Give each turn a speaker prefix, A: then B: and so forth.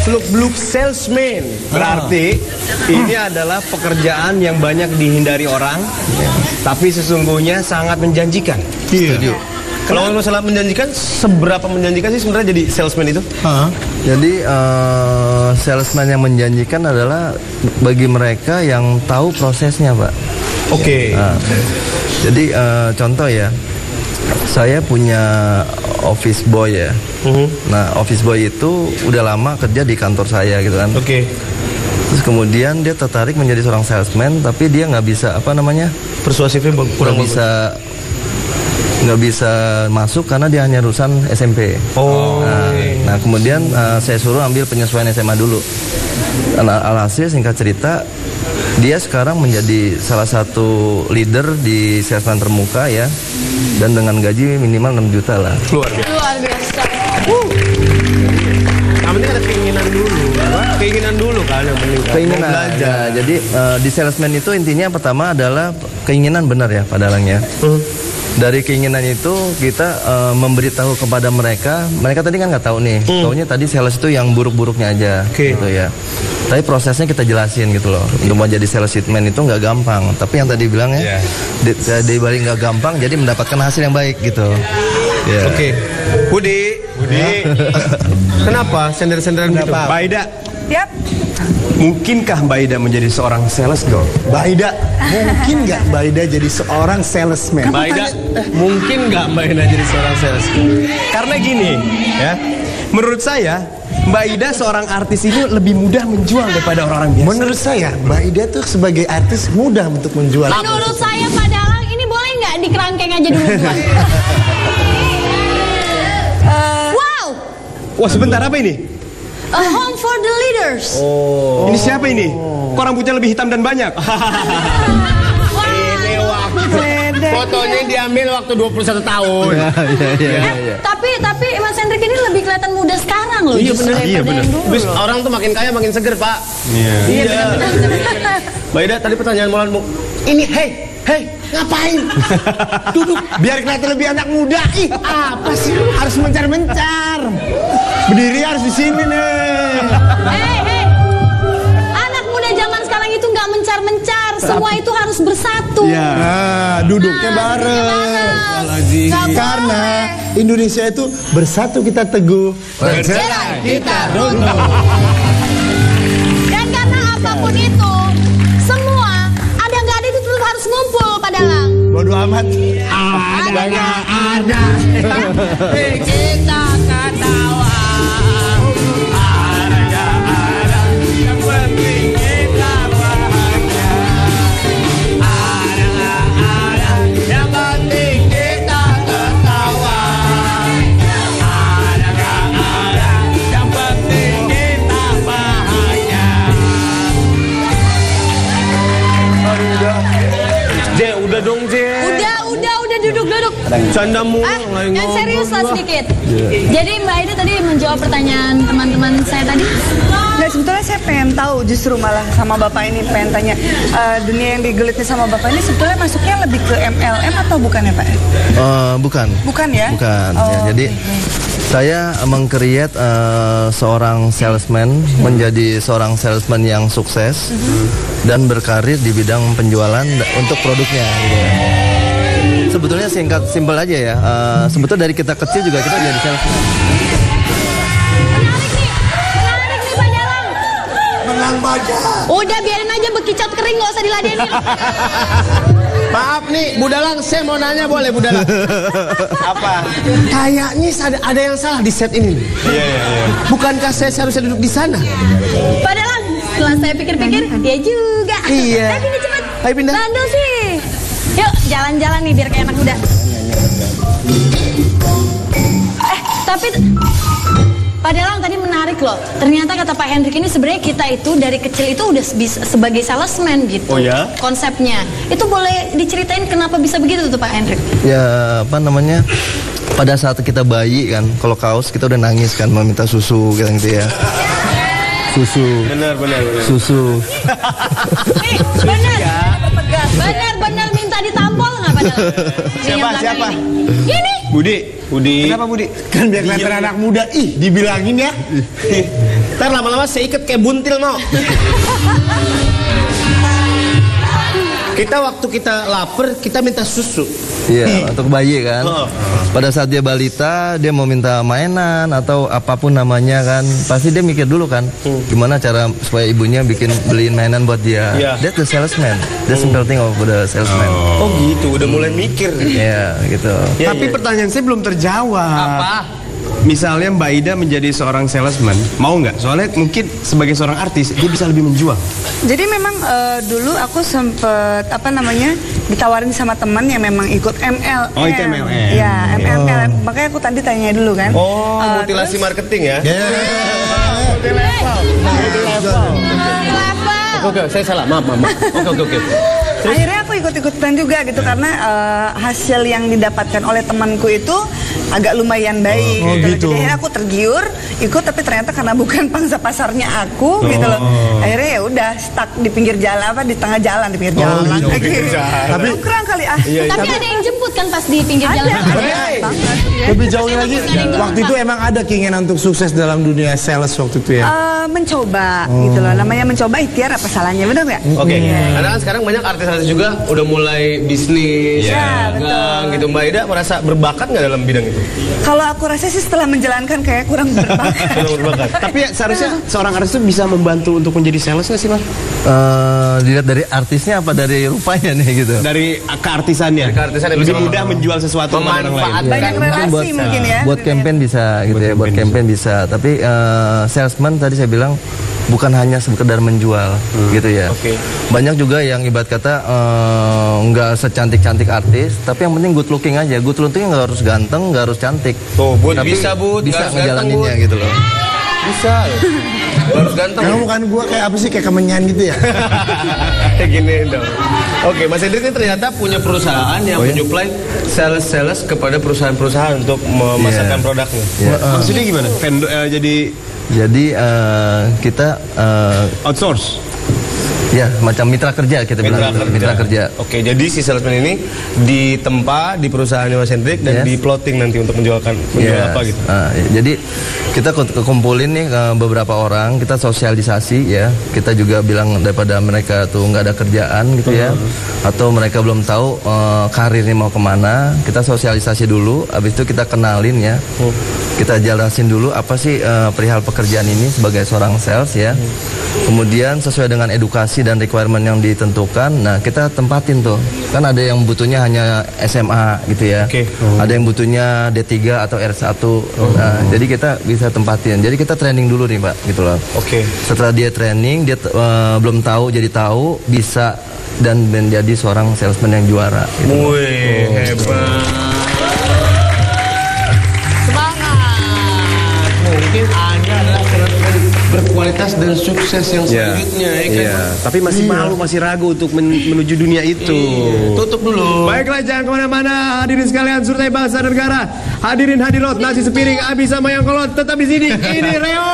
A: Seluk-beluk salesman. Berarti ini adalah pekerjaan yang banyak dihindari orang, tapi sesungguhnya sangat menjanjikan.
B: Iya.
A: Kalau masalah menjanjikan, seberapa menjanjikan sih sebenarnya jadi salesman itu?
C: Jadi salesman yang menjanjikan adalah bagi mereka yang tahu prosesnya, Pak.
A: Oke.
C: Jadi contoh ya, saya punya office boy ya. Nah, office boy itu udah lama kerja di kantor saya gitu kan.
A: Oke.
C: Terus kemudian dia tertarik menjadi seorang salesman, tapi dia nggak bisa
A: persuasifnya kurang
C: nggak bisa masuk karena dia hanya lulusan SMP. Nah, kemudian saya suruh ambil penyesuaian SMA dulu. Alhasil singkat cerita, dia sekarang menjadi salah satu leader di salesman termuka ya, dan dengan gaji minimal 6 juta lah.
A: Luar biasa.
D: Luar biasa.
A: Yang penting ada keinginan dulu kan yang penting.
C: Keinginan ya, jadi di salesman itu intinya pertama adalah keinginan, benar ya Pak Dalang ya. Dari keinginan itu kita memberitahu kepada mereka tadi kan nggak tahu nih, taunya tadi sales itu yang buruk-buruknya aja, gitu ya. Tapi prosesnya kita jelasin gitu loh. Untuk menjadi salesman itu nggak gampang. Tapi yang tadi bilang ya, di balik nggak gampang, jadi mendapatkan hasil yang baik gitu.
A: Oke. Budi. Kenapa sender-senderan gitu? Mbak Ida.
D: Yap.
A: Mungkinkah Mbak Ida menjadi seorang sales girl?
B: Mbak Ida, mungkin nggak Mbak Ida jadi seorang salesman?
A: Mbak Ida, mungkin nggak Mbak Ida jadi seorang sales girl? Karena gini, ya. Menurut saya, Mbak Ida seorang artis ini lebih mudah menjual daripada orang-orang biasa.
B: Menurut saya, Mbak Ida tuh sebagai artis mudah untuk menjual.
D: Menurut saya Pak Dalang, ini boleh nggak dikerangkeng aja dulu Tuan? Wow.
A: Wah, sebentar, apa ini?
D: A home for the leaders.
A: Ini siapa ini? Kok rambutnya lebih hitam dan banyak?
D: Ini
A: waktu fotonya diambil waktu 21 tahun.
D: Tapi Mas Hendrik ini lebih kelihatan muda sekarang loh.
A: Iya benar.
D: Iya benar.
A: Terus orang tuh makin kaya makin seger, Pak. Iya. Mbak Ida, tadi pertanyaan Molanmu. Ini hey, ngapain? Duduk biar kelihatan lebih anak muda. Ih, apa sih? Harus mencar-mencar. Berdiri harus di sini nih.
D: Hey. Anak muda zaman sekarang itu nggak mencar-mencar. Semua itu harus bersatu.
B: Nah, duduknya bareng. Karena Indonesia itu bersatu kita teguh,
D: bercerai kita runtuh. Dan karena apapun itu, semua ada nggak ada itu tetap harus ngumpul Pak Dalang.
B: Bodo amat.
A: Ada nggak ada.
D: Kita ketawa.
A: Udah dong, Je.
D: Udah duduk.
A: Canda mulu.
D: Yang serius lah sedikit. Jadi Mbak Ida tadi menjawab pertanyaan teman-teman saya tadi.
E: Nah, sebetulnya saya pengen tahu justru malah sama Bapak ini pengen tanya dunia yang digelitnya sama Bapak ini sebetulnya masuknya lebih ke MLM atau bukan ya Pak?
C: Bukan.
E: Bukan ya?
C: Bukan. Ya, jadi saya meng-create seorang salesman menjadi seorang salesman yang sukses dan berkarir di bidang penjualan untuk produknya. Gitu. Sebetulnya simpel aja ya. Sebetulnya dari kita kecil juga kita jadi salesman.
D: Menarik nih Pak Dalang.
B: Menang baja.
D: Udah biarin aja bekicot kering, nggak usah diladenin.
A: Maaf nih, Bu Dalang, saya mau nanya boleh Bu Dalang? Apa? Kayaknya ada yang salah di set ini. Iya. Bukankah saya seharusnya duduk di sana?
D: Pak Dalang, setelah saya pikir-pikir, ya juga.
A: Iya.
D: Ayo pindah cepet.
A: Ayo pindah.
D: Bandel sih. Yuk, jalan-jalan nih biar kayak anak muda. Tapi Pak Dalang tadi menarik loh. Ternyata kata Pak Hendrik ini sebenarnya kita itu dari kecil itu udah bisa sebagai salesman gitu.
A: Oh ya?
D: Konsepnya. Itu boleh diceritain kenapa bisa begitu tuh Pak Hendrik?
C: Ya apa namanya? Pada saat kita bayi kan, kalau kaos kita udah nangis kan, meminta susu gitu ya. Susu.
A: Benar.
C: Susu.
D: Nih, benar minta ditampol nggak Pak Dalang?
A: Siapa?
D: Ini.
A: Budi.
B: Kenapa Budi? Kan biar kelihatan anak muda. Ih, dibilangin ya.
A: Ntar lama-lama saya ikat kayak buntil mau. Kita waktu kita lapar, kita minta susu.
C: Iya, untuk bayi kan. Pada saat dia balita, dia mau minta mainan atau apapun namanya kan, pasti dia mikir dulu kan, gimana cara supaya ibunya beliin mainan buat dia. That's the salesman. That's the simple thing of the salesman.
A: Oh gitu, udah mulai mikir.
C: Iya, gitu.
F: Tapi pertanyaan saya belum terjawab.
A: Apa?
F: Misalnya Mbak Ida menjadi seorang salesman, mau nggak? Soalnya mungkin sebagai seorang artis dia bisa lebih menjual.
E: Jadi memang dulu aku sempet ditawarin sama teman yang memang ikut MLM.
F: Oh, itu MLM.
E: Ya, MLM. Makanya aku tadi tanya dulu kan.
A: Oh, mutilasi marketing ya? Oke, saya salah. Maaf. Oke.
E: Akhirnya aku ikut-ikutan juga gitu karena hasil yang didapatkan oleh temanku itu agak lumayan baik gitu. Jadi akhirnya aku tergiur ikut, tapi ternyata karena bukan pangsa pasarnya aku gitu loh. Akhirnya ya udah stuck di pinggir jalan, di tengah jalan, di pinggir jalan. Tapi kurang kali
D: Tapi ada yang jemput kan pas di pinggir jalan.
B: Lebih jauhnya lagi, waktu itu emang ada keinginan untuk sukses dalam dunia sales waktu itu ya?
E: Mencoba gitu loh. Namanya mencoba ikhtiar, apa salahnya, benar nggak?
A: Oke. Karena kan sekarang banyak artis-artis juga udah mulai bisnis, dagang gitu. Mbak Ida merasa berbakat nggak dalam bidang itu?
E: Kalau aku rasa sih setelah menjalankan kayak kurang berbakat.
F: Tapi ya, seharusnya seorang artis itu bisa membantu untuk menjadi sales nggak sih, Mas?
C: Dilihat dari artisnya apa dari rupanya nih gitu.
F: Dari keartisannya. Lebih mudah menjual sesuatu kepada orang lain.
E: Banyak relasi mungkin ya.
C: Buat campaign bisa gitu ya, buat campaign bisa. Tapi salesman tadi saya bilang bukan hanya sekedar menjual gitu ya. Banyak juga yang ibarat kata nggak secantik-cantik artis, tapi yang penting good looking aja. Good looking nggak harus ganteng, nggak harus cantik. Tapi
A: bisa
C: ngejalaninnya gitu loh.
A: Bisa. Harus ganteng.
B: Karena bukan gua kayak apa sih, kayak kemenyan gitu ya?
A: Kayak gini dong. Oke, Mas Hendrik ini ternyata punya perusahaan yang menyuplai sales kepada perusahaan-perusahaan untuk memasarkan produknya.
F: Maksudnya gimana?
C: Jadi kita
F: outsource.
C: ya macam mitra kerja kita bilang mitra kerja.
A: Oke, jadi si salesman ini ditempa di perusahaan Mas Hendrik dan di plotting nanti untuk menjual apa gitu.
C: Jadi kita kumpulin nih beberapa orang, kita sosialisasi ya. Kita juga bilang daripada mereka tuh nggak ada kerjaan gitu ya, atau mereka belum tahu karirnya mau kemana, kita sosialisasi dulu. Habis itu kita kenalin ya. Kita jelasin dulu apa sih perihal pekerjaan ini sebagai seorang sales ya. Kemudian sesuai dengan edukasi dan requirement yang ditentukan, nah kita tempatin tuh. Kan ada yang butuhnya hanya SMA gitu ya. Ada yang butuhnya D3 atau R1. Nah, jadi kita bisa tempatin. Jadi kita training dulu nih, Pak, gitu loh. Setelah dia training, dia belum tahu jadi tahu, bisa dan menjadi seorang salesman yang juara gitu.
A: Wih, hebat. Mungkin Anda adalah berkualitas dan sukses yang selanjutnya
F: tapi masih malu, masih ragu untuk menuju dunia itu.
A: Tutup dulu.
F: Baiklah, jangan kemana-mana hadirin sekalian, survei bangsa dan negara. Hadirin hadirat, nasi sepiring habis sama yang kolot tetap di sini. Ini Reo.